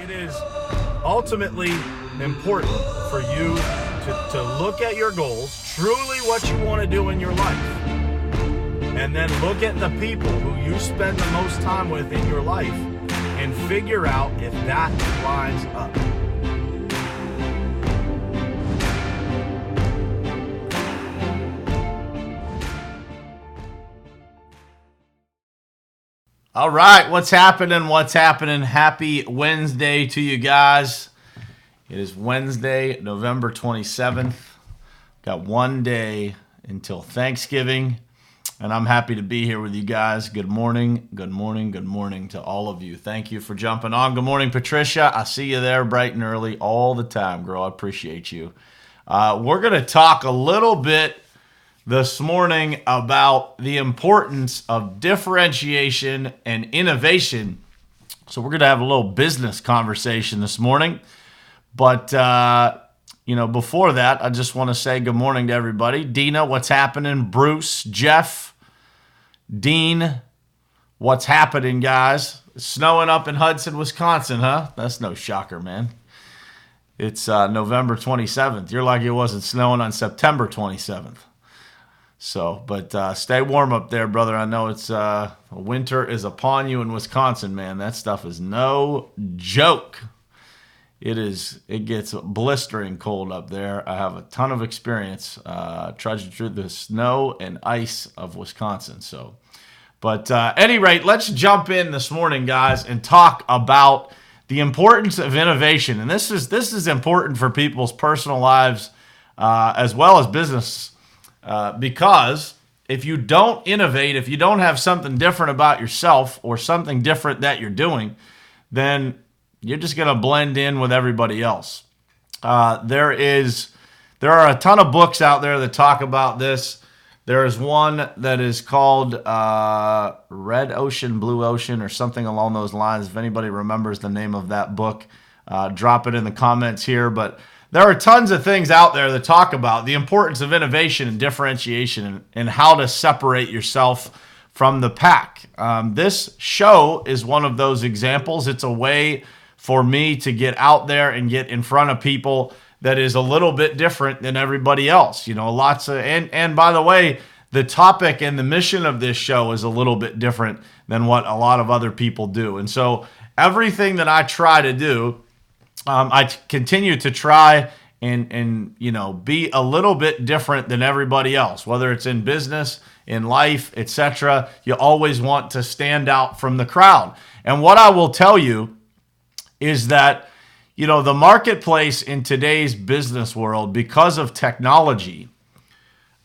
It is ultimately important for you to look at your goals, truly what you want to do in your life, and then look at the people who you spend the most time with in your life and figure out if that lines up. All right, what's happening? What's happening? Happy Wednesday to you guys. It is Wednesday, November 27th. Got one day until Thanksgiving, and I'm happy to be here with you guys. Good morning, good morning, good morning to all of you. Thank you for jumping on. Good morning, Patricia. I see you there bright and early all the time, girl. I appreciate you. We're going to talk a little bit this morning about the importance of differentiation and innovation. So we're going to have a little business conversation this morning. But, before that, I just want to say good morning to everybody. Dina, what's happening? Bruce, Jeff, Dean, what's happening, guys? It's snowing up in Hudson, Wisconsin, huh? That's no shocker, man. It's November 27th. You're like it wasn't snowing on September 27th. So, but stay warm up there, brother. I know it's winter is upon you in Wisconsin, man. That stuff is no joke. It gets blistering cold up there. I have a ton of experience trudging through the snow and ice of Wisconsin. So, but at any rate, let's jump in this morning, guys, and talk about the importance of innovation. And this is important for people's personal lives as well as business. Because if you don't innovate, if you don't have something different about yourself or something different that you're doing, then you're just going to blend in with everybody else. There are a ton of books out there that talk about this. There is one that is called Red Ocean, Blue Ocean, or something along those lines. If anybody remembers the name of that book, drop it in the comments here. But there are tons of things out there that talk about the importance of innovation and differentiation and how to separate yourself from the pack. This show is one of those examples. It's a way for me to get out there and get in front of people that is a little bit different than everybody else. And by the way, the topic and the mission of this show is a little bit different than what a lot of other people do. And so everything that I try to do, I continue to try and be a little bit different than everybody else, whether it's in business, in life, etc. You always want to stand out from the crowd. And what I will tell you is that, the marketplace in today's business world, because of technology,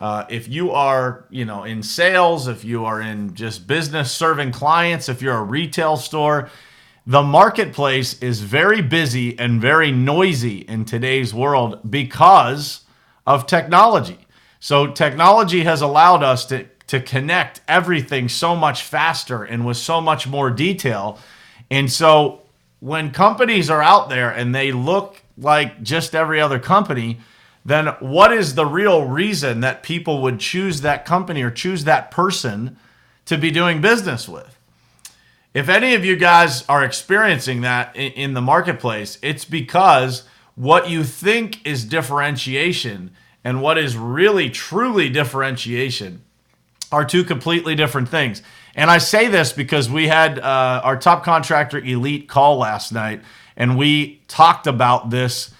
if you are, in sales, if you are in just business serving clients, if you're a retail store, the marketplace is very busy and very noisy in today's world because of technology. So technology has allowed us to connect everything so much faster and with so much more detail. And so when companies are out there and they look like just every other company, then what is the real reason that people would choose that company or choose that person to be doing business with? If any of you guys are experiencing that in the marketplace, it's because what you think is differentiation and what is really truly differentiation are two completely different things. And I say this because we had our top contractor elite call last night, and we talked about this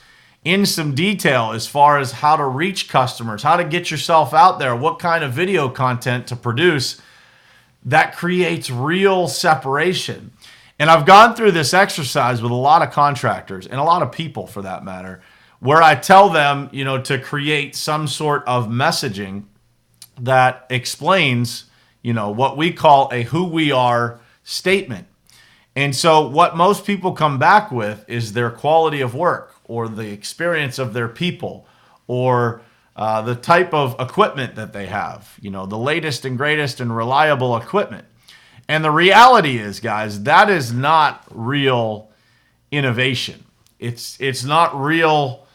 in some detail as far as how to reach customers, how to get yourself out there, what kind of video content to produce that creates real separation. And I've gone through this exercise with a lot of contractors and a lot of people for that matter, where I tell them, to create some sort of messaging that explains, what we call a who we are statement. And so what most people come back with is their quality of work or the experience of their people or the type of equipment that they have, the latest and greatest and reliable equipment. And the reality is, guys, that is not real innovation. It's not real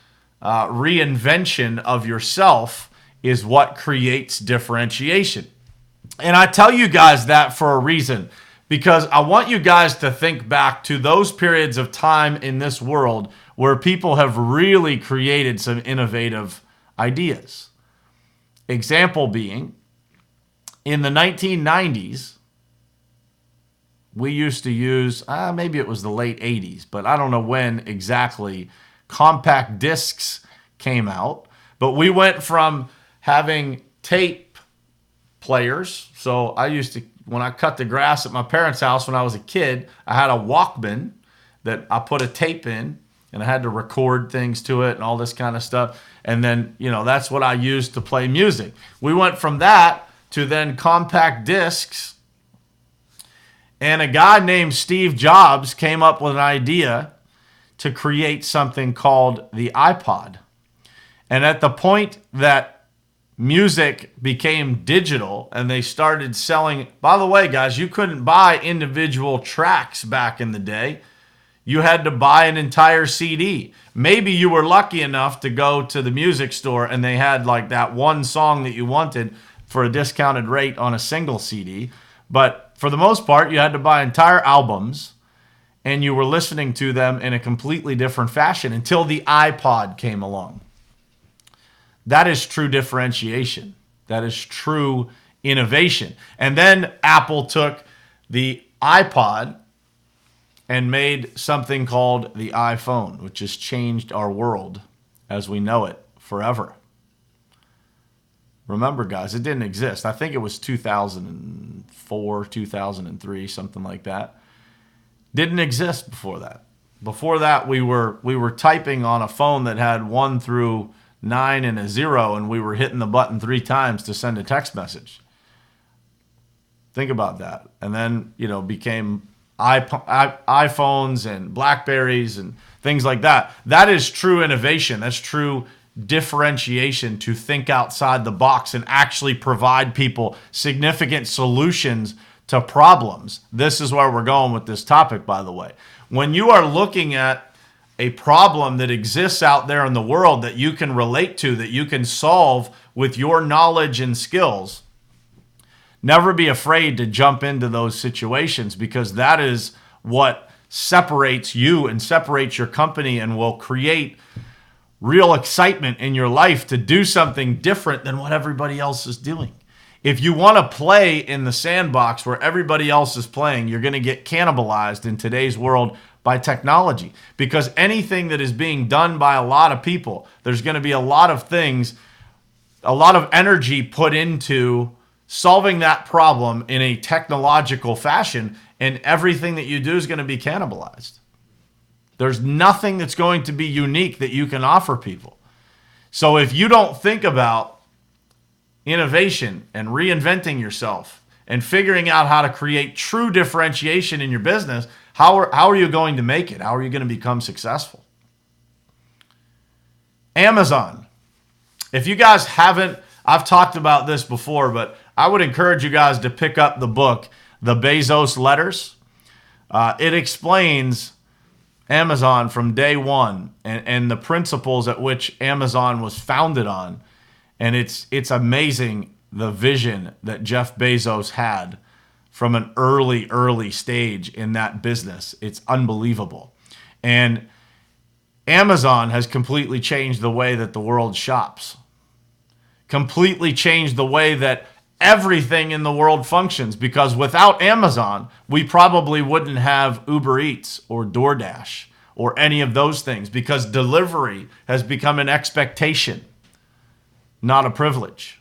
reinvention of yourself is what creates differentiation. And I tell you guys that for a reason, because I want you guys to think back to those periods of time in this world where people have really created some innovative ideas. Example being, in the 1990s, we used to use, maybe it was the late 80s, but I don't know when exactly, compact discs came out. But we went from having tape players. So I used to, when I cut the grass at my parents' house when I was a kid, I had a Walkman that I put a tape in, and I had to record things to it and all this kind of stuff. And then, that's what I used to play music. We went from that to then compact discs. And a guy named Steve Jobs came up with an idea to create something called the iPod. And at the point that music became digital and they started selling, by the way, guys, you couldn't buy individual tracks back in the day. You had to buy an entire CD. Maybe you were lucky enough to go to the music store and they had like that one song that you wanted for a discounted rate on a single CD. But for the most part, you had to buy entire albums and you were listening to them in a completely different fashion until the iPod came along. That is true differentiation. That is true innovation. And then Apple took the iPod and made something called the iPhone, which has changed our world as we know it forever. Remember, guys, it didn't exist. I think it was 2004, 2003, something like that. Didn't exist before that. Before that, we were typing on a phone that had 1 through 9 and a 0, and we were hitting the button 3 times to send a text message. Think about that. And then, became iPhones and Blackberries and things like that. That is true innovation. That's true differentiation, to think outside the box and actually provide people significant solutions to problems. This is where we're going with this topic, by the way. When you are looking at a problem that exists out there in the world that you can relate to, that you can solve with your knowledge and skills, never be afraid to jump into those situations, because that is what separates you and separates your company and will create real excitement in your life to do something different than what everybody else is doing. If you want to play in the sandbox where everybody else is playing, you're going to get cannibalized in today's world by technology, because anything that is being done by a lot of people, there's going to be a lot of things, a lot of energy put into solving that problem in a technological fashion, and everything that you do is going to be cannibalized. There's nothing that's going to be unique that you can offer people. So if you don't think about innovation and reinventing yourself and figuring out how to create true differentiation in your business, how are you going to make it? How are you going to become successful? Amazon. If you guys haven't, I've talked about this before, but I would encourage you guys to pick up the book, The Bezos Letters. It explains Amazon from day one and the principles at which Amazon was founded on. And it's amazing the vision that Jeff Bezos had from an early stage in that business. It's unbelievable. And Amazon has completely changed the way that the world shops. Completely changed the way that everything in the world functions, because without Amazon, we probably wouldn't have Uber Eats or DoorDash or any of those things, because delivery has become an expectation, not a privilege.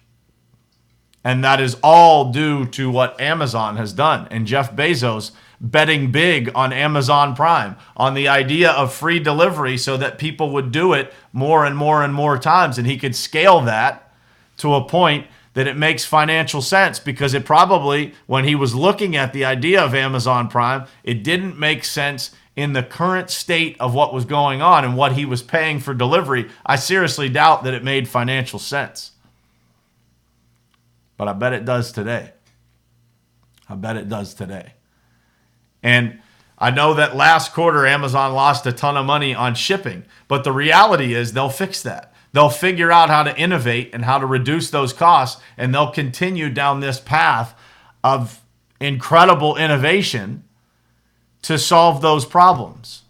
And that is all due to what Amazon has done. And Jeff Bezos betting big on Amazon Prime, on the idea of free delivery so that people would do it more and more and more times. And he could scale that to a point that it makes financial sense, because it probably, when he was looking at the idea of Amazon Prime, it didn't make sense in the current state of what was going on and what he was paying for delivery. I seriously doubt that it made financial sense. But I bet it does today. I bet it does today. And I know that last quarter, Amazon lost a ton of money on shipping, but the reality is they'll fix that. They'll figure out how to innovate and how to reduce those costs, and they'll continue down this path of incredible innovation to solve those problems.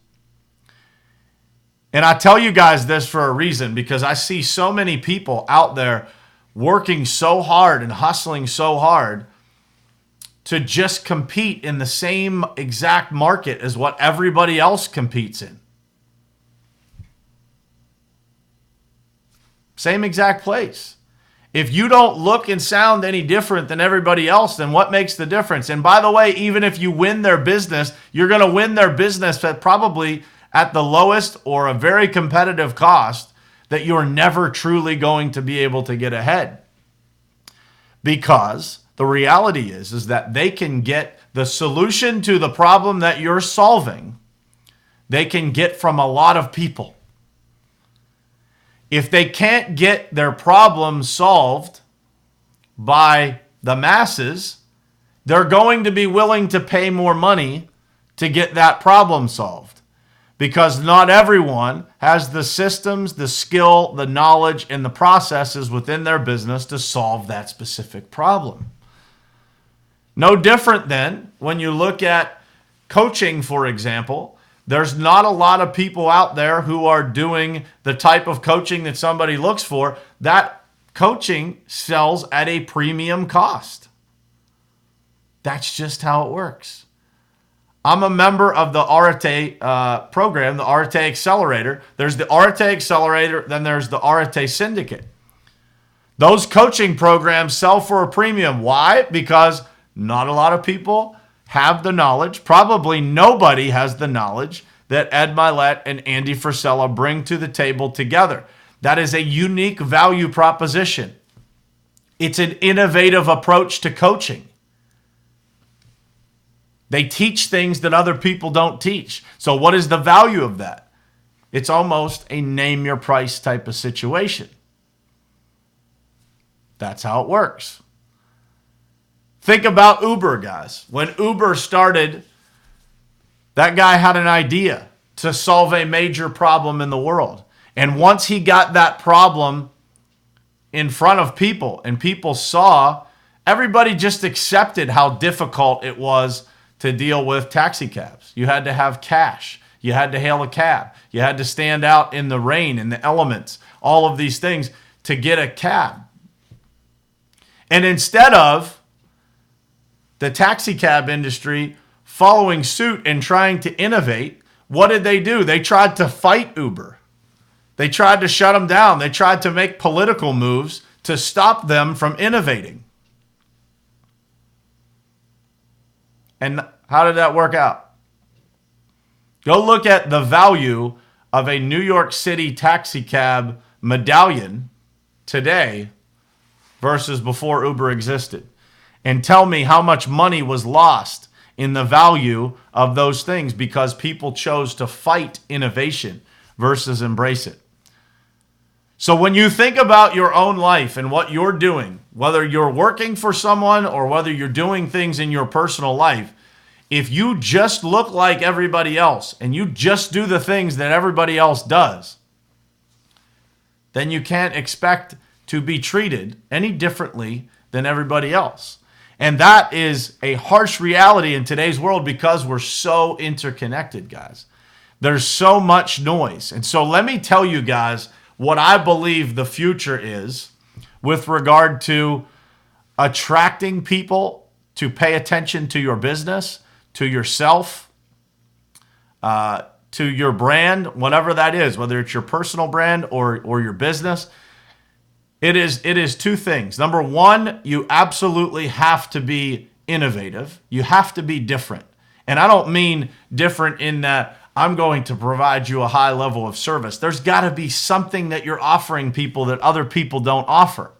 And I tell you guys this for a reason, because I see so many people out there working so hard and hustling so hard to just compete in the same exact market as what everybody else competes in. Same exact place. If you don't look and sound any different than everybody else, then what makes the difference? And by the way, even if you win their business, you're going to win their business at probably at the lowest or a very competitive cost that you're never truly going to be able to get ahead. Because the reality is that they can get the solution to the problem that you're solving, they can get from a lot of people. If they can't get their problem solved by the masses, they're going to be willing to pay more money to get that problem solved. Because not everyone has the systems, the skill, the knowledge, and the processes within their business to solve that specific problem. No different than when you look at coaching, for example. There's not a lot of people out there who are doing the type of coaching that somebody looks for. That coaching sells at a premium cost. That's just how it works. I'm a member of the Arete program, the Arete Accelerator. There's the Arete Accelerator, then there's the Arete Syndicate. Those coaching programs sell for a premium. Why? Because not a lot of people have the knowledge. Probably nobody has the knowledge that Ed Milet and Andy Frisella bring to the table together. That is a unique value proposition. It's an innovative approach to coaching. They teach things that other people don't teach. So what is the value of that? It's almost a name your price type of situation. That's how it works. Think about Uber, guys. When Uber started, that guy had an idea to solve a major problem in the world. And once he got that problem in front of people and people saw, everybody just accepted how difficult it was to deal with taxi cabs. You had to have cash. You had to hail a cab. You had to stand out in the rain, in the elements, all of these things to get a cab. And instead of the taxi cab industry following suit and trying to innovate, what did they do? They tried to fight Uber. They tried to shut them down. They tried to make political moves to stop them from innovating. And how did that work out? Go look at the value of a New York City taxi cab medallion today versus before Uber existed. And tell me how much money was lost in the value of those things because people chose to fight innovation versus embrace it. So when you think about your own life and what you're doing, whether you're working for someone or whether you're doing things in your personal life, if you just look like everybody else and you just do the things that everybody else does, then you can't expect to be treated any differently than everybody else. And that is a harsh reality in today's world because we're so interconnected, guys. There's so much noise. And so let me tell you guys what I believe the future is with regard to attracting people to pay attention to your business, to yourself, to your brand, whatever that is, whether it's your personal brand or your business. It is two things. Number one, you absolutely have to be innovative. You have to be different. And I don't mean different in that I'm going to provide you a high level of service. There's got to be something that you're offering people that other people don't offer.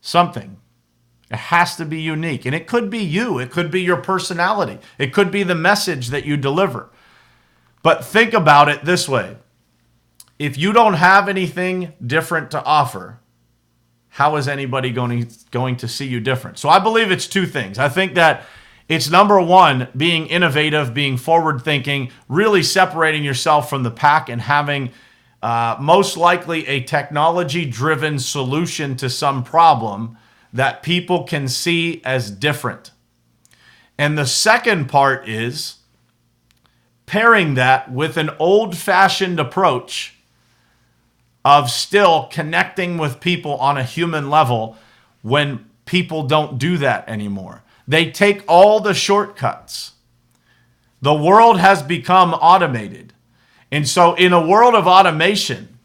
Something. It has to be unique. And it could be you. It could be your personality. It could be the message that you deliver. But think about it this way. If you don't have anything different to offer, how is anybody going to see you different? So I believe it's two things. I think that it's number one, being innovative, being forward thinking, really separating yourself from the pack and having most likely a technology driven solution to some problem that people can see as different. And the second part is pairing that with an old-fashioned approach of still connecting with people on a human level when people don't do that anymore. They take all the shortcuts. The world has become automated. And so in a world of automation,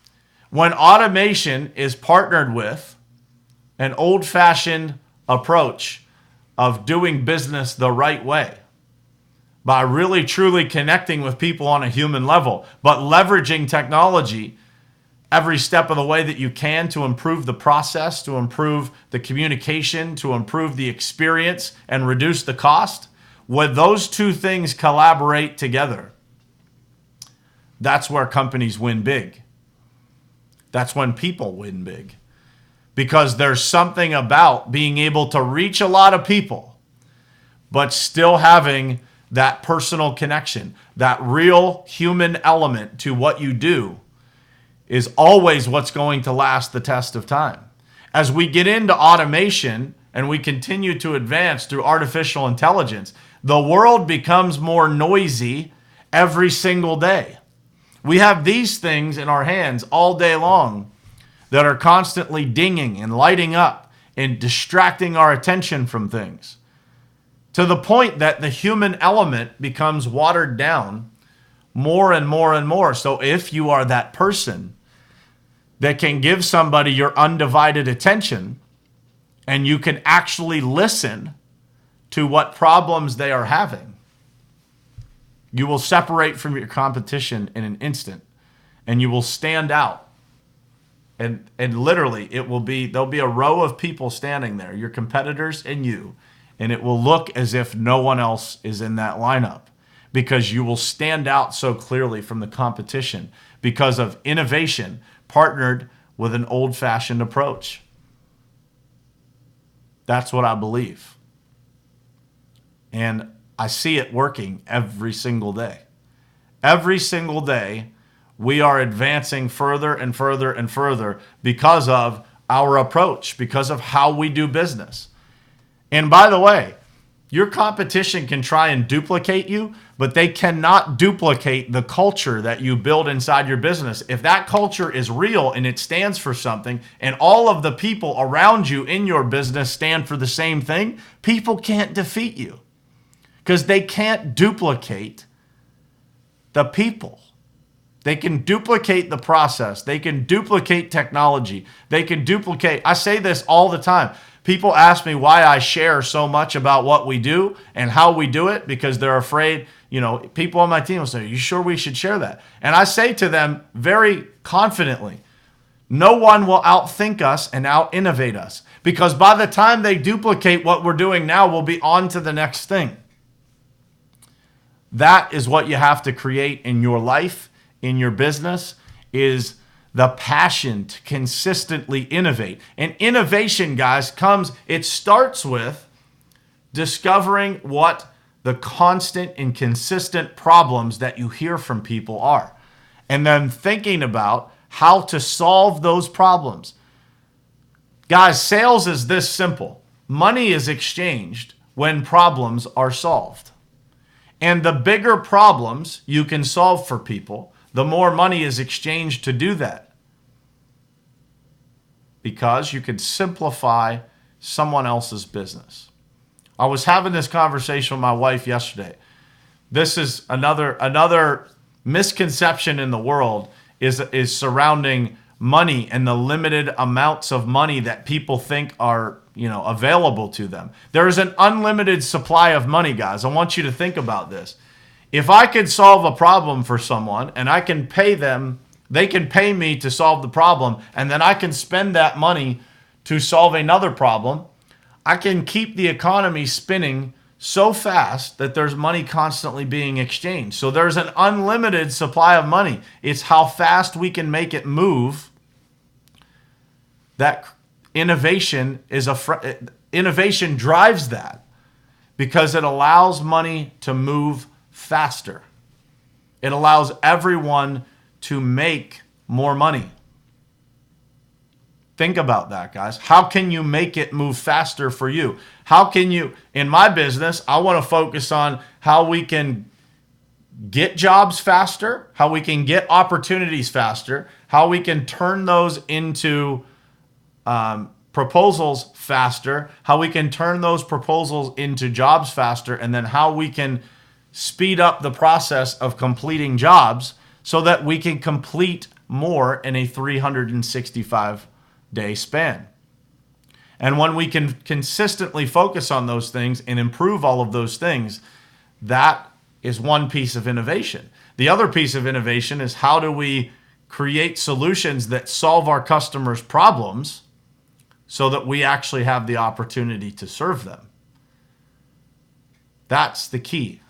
when automation is partnered with an old-fashioned approach of doing business the right way, by really truly connecting with people on a human level, but leveraging technology every step of the way that you can to improve the process, to improve the communication, to improve the experience, and reduce the cost, when those two things collaborate together, that's where companies win big. That's when people win big. Because there's something about being able to reach a lot of people, but still having that personal connection, that real human element to what you do is always what's going to last the test of time. As we get into automation and we continue to advance through artificial intelligence, the world becomes more noisy every single day. We have these things in our hands all day long that are constantly dinging and lighting up and distracting our attention from things, to the point that the human element becomes watered down more and more and more. So if you are that person that can give somebody your undivided attention and you can actually listen to what problems they are having, you will separate from your competition in an instant and you will stand out. And literally there'll be a row of people standing there, your competitors and you, and it will look as if no one else is in that lineup, because you will stand out so clearly from the competition because of innovation partnered with an old-fashioned approach. That's what I believe. And I see it working every single day. Every single day, we are advancing further and further and further because of our approach, because of how we do business. And by the way, your competition can try and duplicate you, but they cannot duplicate the culture that you build inside your business. If that culture is real and it stands for something, and all of the people around you in your business stand for the same thing, people can't defeat you because they can't duplicate the people. They can duplicate the process. They can duplicate technology. They can duplicate. I say this all the time. People ask me why I share so much about what we do and how we do it, because they're afraid, people on my team will say, "Are you sure we should share that?" And I say to them very confidently, no one will outthink us and out-innovate us, because by the time they duplicate what we're doing now, we'll be on to the next thing. That is what you have to create in your life, in your business, is the passion to consistently innovate. And innovation, guys, it starts with discovering what the constant and consistent problems that you hear from people are, and then thinking about how to solve those problems. Guys, sales is this simple. Money is exchanged when problems are solved. And the bigger problems you can solve for people, the more money is exchanged to do that. Because you can simplify someone else's business. I was having this conversation with my wife yesterday. This is another misconception in the world is surrounding money and the limited amounts of money that people think are, available to them. There is an unlimited supply of money, guys. I want you to think about this. If I could solve a problem for someone and I can pay them, they can pay me to solve the problem, and then I can spend that money to solve another problem, I can keep the economy spinning so fast that there's money constantly being exchanged. So there's an unlimited supply of money. It's how fast we can make it move. That innovation innovation drives that, because it allows money to move faster. It allows everyone to make more money. Think about that, guys. How can you make it move faster for you? How can you, in my business, I want to focus on how we can get jobs faster, how we can get opportunities faster, how we can turn those into proposals faster, how we can turn those proposals into jobs faster, and then how we can speed up the process of completing jobs so that we can complete more in a 365-day span. And when we can consistently focus on those things and improve all of those things, that is one piece of innovation. The other piece of innovation is how do we create solutions that solve our customers' problems so that we actually have the opportunity to serve them. That's the key.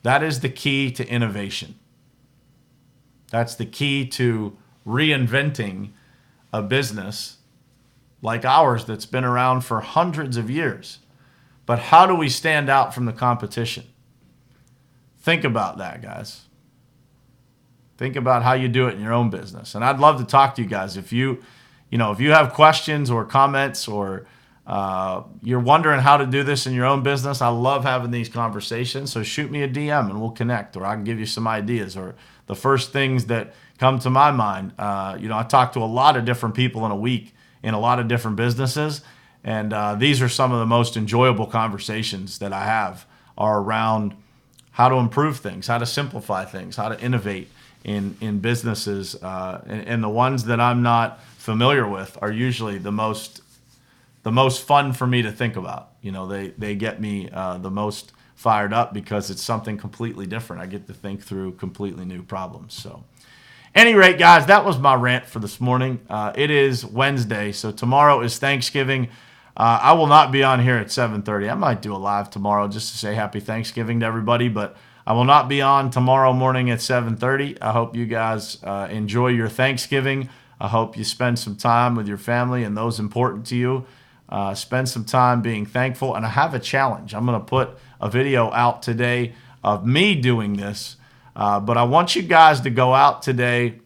That is the key to innovation. That's the key to reinventing a business like ours that's been around for hundreds of years. But how do we stand out from the competition? Think about that, guys. Think about how you do it in your own business. And I'd love to talk to you guys. If you have questions or comments or you're wondering how to do this in your own business, I love having these conversations. So shoot me a DM and we'll connect, or I can give you some ideas or the first things that come to my mind. I talk to a lot of different people in a week in a lot of different businesses. And these are some of the most enjoyable conversations that I have are around how to improve things, how to simplify things, how to innovate in businesses. And the ones that I'm not familiar with are usually the most fun for me to think about. They get me the most fired up because it's something completely different. I get to think through completely new problems. So, any rate, guys, that was my rant for this morning. It is Wednesday, so tomorrow is Thanksgiving. I will not be on here at 7:30. I might do a live tomorrow just to say happy Thanksgiving to everybody, but I will not be on tomorrow morning at 7:30. I hope you guys enjoy your Thanksgiving. I hope you spend some time with your family and those important to you. Spend some time being thankful. And I have a challenge. I'm going to put a video out today of me doing this. But I want you guys to go out today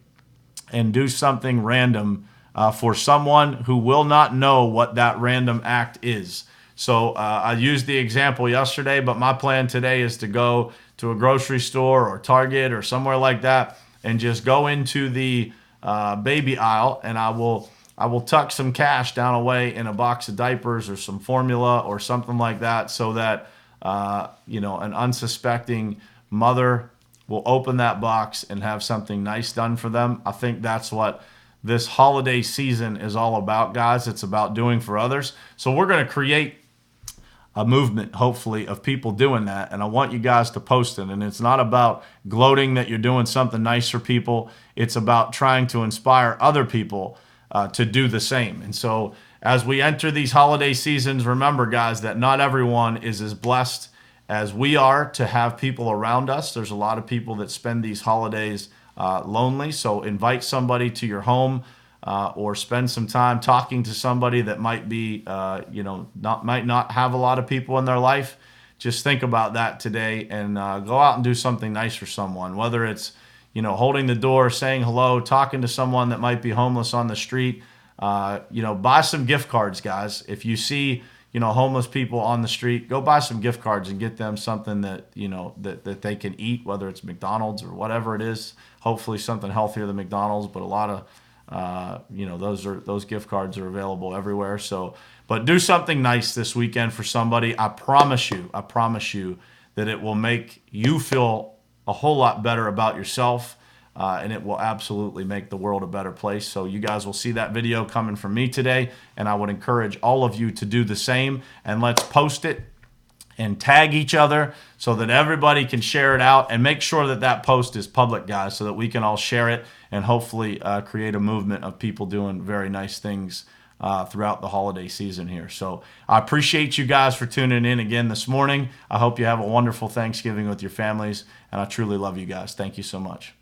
and do something random for someone who will not know what that random act is. So I used the example yesterday, but my plan today is to go to a grocery store or Target or somewhere like that and just go into the baby aisle, and I will tuck some cash down away in a box of diapers or some formula or something like that, so that an unsuspecting mother will open that box and have something nice done for them. I think that's what this holiday season is all about, guys. It's about doing for others. So we're going to create a movement, hopefully, of people doing that. And I want you guys to post it. And it's not about gloating that you're doing something nice for people. It's about trying to inspire other people to do the same. And so as we enter these holiday seasons, remember, guys, that not everyone is as blessed as we are to have people around us. There's a lot of people that spend these holidays lonely. So invite somebody to your home or spend some time talking to somebody that might be, might not have a lot of people in their life. Just think about that today and go out and do something nice for someone, whether it's, holding the door, saying hello, talking to someone that might be homeless on the street. Buy some gift cards, guys. If you see, homeless people on the street, go buy some gift cards and get them something that, that they can eat, whether it's McDonald's or whatever it is. Hopefully something healthier than McDonald's, but a lot of, those gift cards are available everywhere. So, but do something nice this weekend for somebody. I promise you that it will make you feel a whole lot better about yourself. And it will absolutely make the world a better place. So you guys will see that video coming from me today, and I would encourage all of you to do the same. And let's post it and tag each other so that everybody can share it out, and make sure that that post is public, guys, so that we can all share it and hopefully create a movement of people doing very nice things throughout the holiday season here. So I appreciate you guys for tuning in again this morning. I hope you have a wonderful Thanksgiving with your families, and I truly love you guys. Thank you so much.